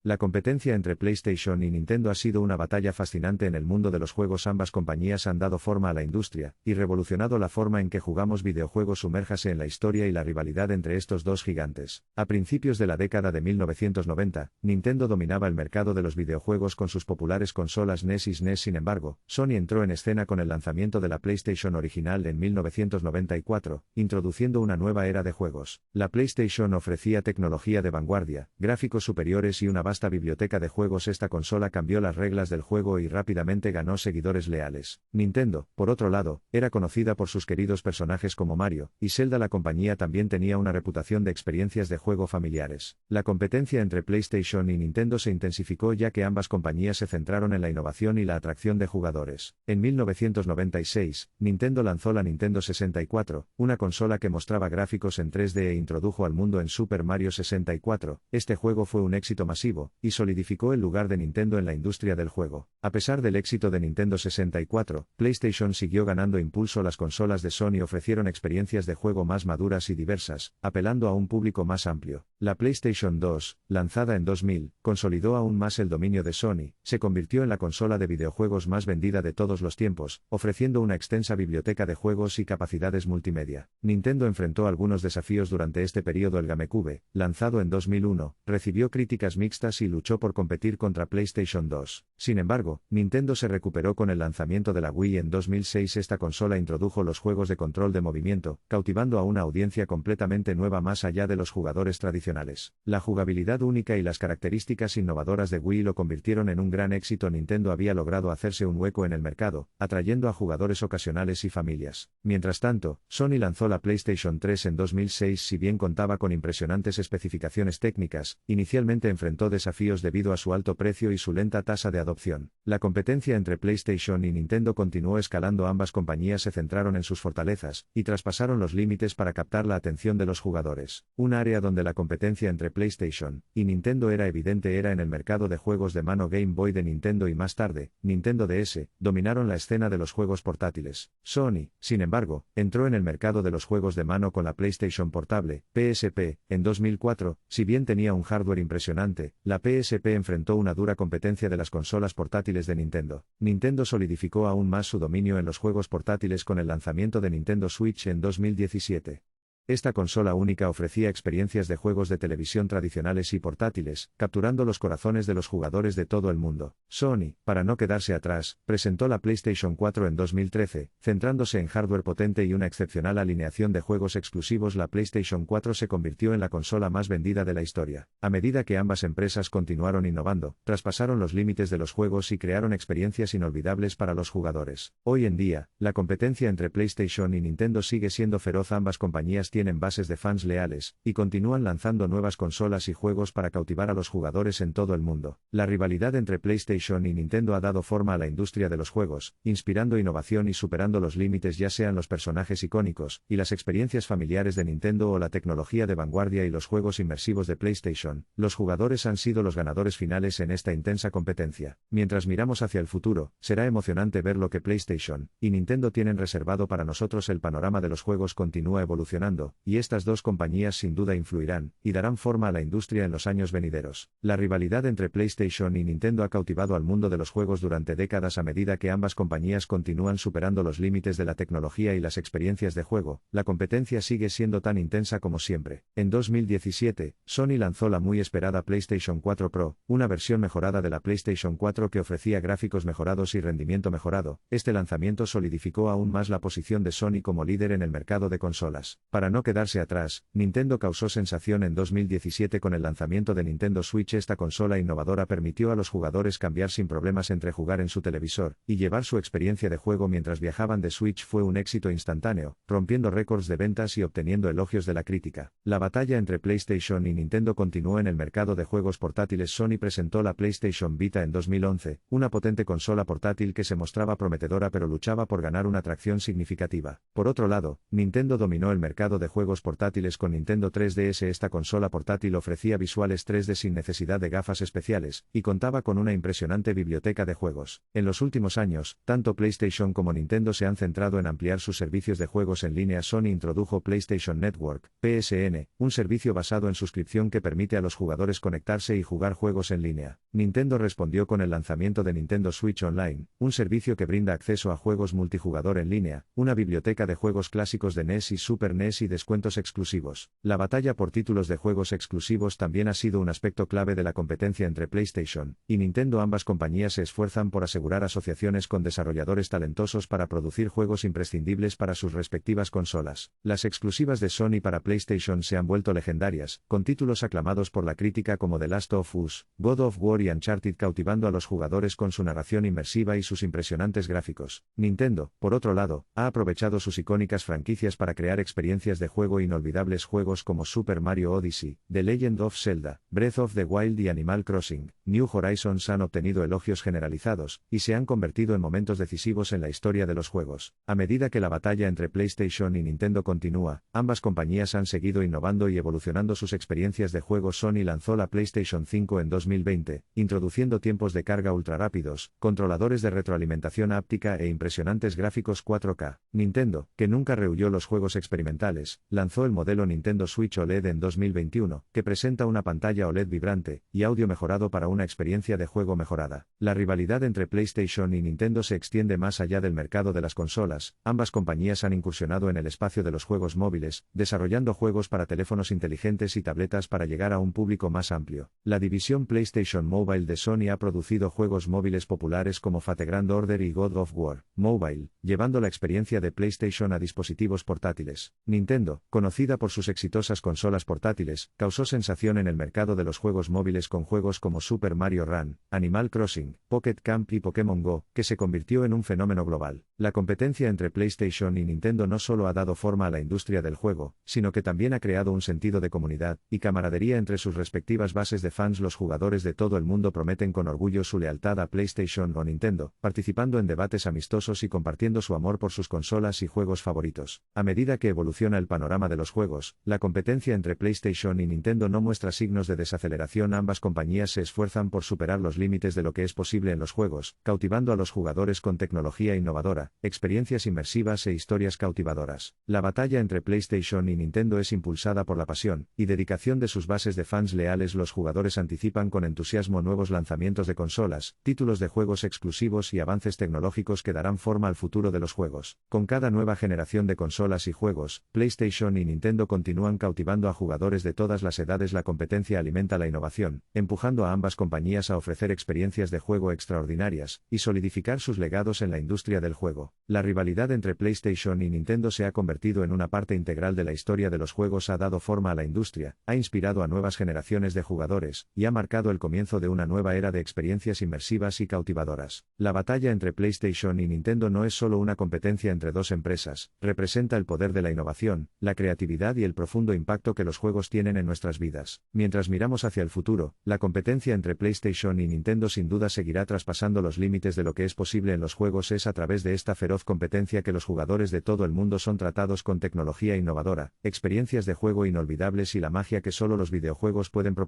La competencia entre PlayStation y Nintendo ha sido una batalla fascinante en el mundo de los juegos. Ambas compañías han dado forma a la industria y revolucionado la forma en que jugamos videojuegos. Sumérjase en la historia y la rivalidad entre estos dos gigantes. A principios de la década de 1990, Nintendo dominaba el mercado de los videojuegos con sus populares consolas NES y SNES. Sin embargo, Sony entró en escena con el lanzamiento de la PlayStation original en 1994, introduciendo una nueva era de juegos. La PlayStation ofrecía tecnología de vanguardia, gráficos superiores y una vasta biblioteca de juegos. Esta consola cambió las reglas del juego y rápidamente ganó seguidores leales. Nintendo, por otro lado, era conocida por sus queridos personajes como Mario y Zelda. La compañía también tenía una reputación de experiencias de juego familiares. La competencia entre PlayStation y Nintendo se intensificó ya que ambas compañías se centraron en la innovación y la atracción de jugadores. En 1996, Nintendo lanzó la Nintendo 64, una consola que mostraba gráficos en 3D e introdujo al mundo en Super Mario 64. Este juego fue un éxito masivo y solidificó el lugar de Nintendo en la industria del juego. A pesar del éxito de Nintendo 64, PlayStation siguió ganando impulso. Las consolas de Sony ofrecieron experiencias de juego más maduras y diversas, apelando a un público más amplio. La PlayStation 2, lanzada en 2000, consolidó aún más el dominio de Sony, se convirtió en la consola de videojuegos más vendida de todos los tiempos, ofreciendo una extensa biblioteca de juegos y capacidades multimedia. Nintendo enfrentó algunos desafíos durante este periodo. El GameCube, lanzado en 2001, recibió críticas mixtas y luchó por competir contra PlayStation 2. Sin embargo, Nintendo se recuperó con el lanzamiento de la Wii en 2006. Esta consola introdujo los juegos de control de movimiento, cautivando a una audiencia completamente nueva más allá de los jugadores tradicionales. La jugabilidad única y las características innovadoras de Wii lo convirtieron en un gran éxito. Nintendo había logrado hacerse un hueco en el mercado, atrayendo a jugadores ocasionales y familias. Mientras tanto, Sony lanzó la PlayStation 3 en 2006. Si bien contaba con impresionantes especificaciones técnicas, inicialmente enfrentó desafíos debido a su alto precio y su lenta tasa de adopción. La competencia entre PlayStation y Nintendo continuó escalando. Ambas compañías se centraron en sus fortalezas y traspasaron los límites para captar la atención de los jugadores. Un área donde la competencia entre PlayStation y Nintendo era evidente era en el mercado de juegos de mano. Game Boy de Nintendo y más tarde, Nintendo DS, dominaron la escena de los juegos portátiles. Sony, sin embargo, entró en el mercado de los juegos de mano con la PlayStation Portable, PSP, en 2004. Si bien tenía un hardware impresionante, la PSP enfrentó una dura competencia de las consolas portátiles de Nintendo. Nintendo solidificó aún más su dominio en los juegos portátiles con el lanzamiento de Nintendo Switch en 2017. Esta consola única ofrecía experiencias de juegos de televisión tradicionales y portátiles, capturando los corazones de los jugadores de todo el mundo. Sony, para no quedarse atrás, presentó la PlayStation 4 en 2013, centrándose en hardware potente y una excepcional alineación de juegos exclusivos. La PlayStation 4 se convirtió en la consola más vendida de la historia. A medida que ambas empresas continuaron innovando, traspasaron los límites de los juegos y crearon experiencias inolvidables para los jugadores. Hoy en día, la competencia entre PlayStation y Nintendo sigue siendo feroz. Ambas compañías tienen bases de fans leales, y continúan lanzando nuevas consolas y juegos para cautivar a los jugadores en todo el mundo. La rivalidad entre PlayStation y Nintendo ha dado forma a la industria de los juegos, inspirando innovación y superando los límites, ya sean los personajes icónicos, y las experiencias familiares de Nintendo o la tecnología de vanguardia y los juegos inmersivos de PlayStation. Los jugadores han sido los ganadores finales en esta intensa competencia. Mientras miramos hacia el futuro, será emocionante ver lo que PlayStation y Nintendo tienen reservado para nosotros. El panorama de los juegos continúa evolucionando, y estas dos compañías sin duda influirán y darán forma a la industria en los años venideros. La rivalidad entre PlayStation y Nintendo ha cautivado al mundo de los juegos durante décadas. A medida que ambas compañías continúan superando los límites de la tecnología y las experiencias de juego, la competencia sigue siendo tan intensa como siempre. En 2017, Sony lanzó la muy esperada PlayStation 4 Pro, una versión mejorada de la PlayStation 4 que ofrecía gráficos mejorados y rendimiento mejorado. Este lanzamiento solidificó aún más la posición de Sony como líder en el mercado de consolas. Para no quedarse atrás, Nintendo causó sensación en 2017 con el lanzamiento de Nintendo Switch. Esta consola innovadora permitió a los jugadores cambiar sin problemas entre jugar en su televisor y llevar su experiencia de juego mientras viajaban. De Switch fue un éxito instantáneo, rompiendo récords de ventas y obteniendo elogios de la crítica. La batalla entre PlayStation y Nintendo continuó en el mercado de juegos portátiles. Sony presentó la PlayStation Vita en 2011, una potente consola portátil que se mostraba prometedora pero luchaba por ganar una tracción significativa. Por otro lado, Nintendo dominó el mercado de juegos portátiles con Nintendo 3DS. Esta consola portátil ofrecía visuales 3D sin necesidad de gafas especiales, y contaba con una impresionante biblioteca de juegos. En los últimos años, tanto PlayStation como Nintendo se han centrado en ampliar sus servicios de juegos en línea. Sony introdujo PlayStation Network, PSN, un servicio basado en suscripción que permite a los jugadores conectarse y jugar juegos en línea. Nintendo respondió con el lanzamiento de Nintendo Switch Online, un servicio que brinda acceso a juegos multijugador en línea, una biblioteca de juegos clásicos de NES y Super NES y descuentos exclusivos. La batalla por títulos de juegos exclusivos también ha sido un aspecto clave de la competencia entre PlayStation y Nintendo. Ambas compañías se esfuerzan por asegurar asociaciones con desarrolladores talentosos para producir juegos imprescindibles para sus respectivas consolas. Las exclusivas de Sony para PlayStation se han vuelto legendarias, con títulos aclamados por la crítica como The Last of Us, God of War y Uncharted, cautivando a los jugadores con su narración inmersiva y sus impresionantes gráficos. Nintendo, por otro lado, ha aprovechado sus icónicas franquicias para crear experiencias de juego inolvidables. Juegos como Super Mario Odyssey, The Legend of Zelda, Breath of the Wild y Animal Crossing, New Horizons han obtenido elogios generalizados, y se han convertido en momentos decisivos en la historia de los juegos. A medida que la batalla entre PlayStation y Nintendo continúa, ambas compañías han seguido innovando y evolucionando sus experiencias de juego. Sony lanzó la PlayStation 5 en 2020, introduciendo tiempos de carga ultrarrápidos, controladores de retroalimentación áptica e impresionantes gráficos 4K. Nintendo, que nunca rehuyó los juegos experimentales, lanzó el modelo Nintendo Switch OLED en 2021, que presenta una pantalla OLED vibrante y audio mejorado para una experiencia de juego mejorada. La rivalidad entre PlayStation y Nintendo se extiende más allá del mercado de las consolas. Ambas compañías han incursionado en el espacio de los juegos móviles, desarrollando juegos para teléfonos inteligentes y tabletas para llegar a un público más amplio. La división PlayStation Mobile de Sony ha producido juegos móviles populares como Fate Grand Order y God of War Mobile, llevando la experiencia de PlayStation a dispositivos portátiles. Nintendo, conocida por sus exitosas consolas portátiles, causó sensación en el mercado de los juegos móviles con juegos como Super Mario Run, Animal Crossing, Pocket Camp y Pokémon Go, que se convirtió en un fenómeno global. La competencia entre PlayStation y Nintendo no solo ha dado forma a la industria del juego, sino que también ha creado un sentido de comunidad y camaradería entre sus respectivas bases de fans. Los jugadores de todo el mundo prometen con orgullo su lealtad a PlayStation o Nintendo, participando en debates amistosos y compartiendo su amor por sus consolas y juegos favoritos. A medida que evoluciona el panorama de los juegos, la competencia entre PlayStation y Nintendo no muestra signos de desaceleración. Ambas compañías se esfuerzan por superar los límites de lo que es posible en los juegos, cautivando a los jugadores con tecnología innovadora, experiencias inmersivas e historias cautivadoras. La batalla entre PlayStation y Nintendo es impulsada por la pasión y dedicación de sus bases de fans leales. Los jugadores anticipan con entusiasmo nuevos lanzamientos de consolas, títulos de juegos exclusivos y avances tecnológicos que darán forma al futuro de los juegos. Con cada nueva generación de consolas y juegos, PlayStation y Nintendo continúan cautivando a jugadores de todas las edades. La competencia alimenta la innovación, empujando a ambas compañías a ofrecer experiencias de juego extraordinarias y solidificar sus legados en la industria del juego. La rivalidad entre PlayStation y Nintendo se ha convertido en una parte integral de la historia de los juegos. Ha dado forma a la industria, ha inspirado a nuevas generaciones de jugadores y ha marcado el comienzo de una nueva era de experiencias inmersivas y cautivadoras. La batalla entre PlayStation y Nintendo no es solo una competencia entre dos empresas, representa el poder de la innovación, la creatividad y el profundo impacto que los juegos tienen en nuestras vidas. Mientras miramos hacia el futuro, la competencia entre PlayStation y Nintendo sin duda seguirá traspasando los límites de lo que es posible en los juegos. Es a través de esta feroz competencia que los jugadores de todo el mundo son tratados con tecnología innovadora, experiencias de juego inolvidables y la magia que solo los videojuegos pueden proporcionar.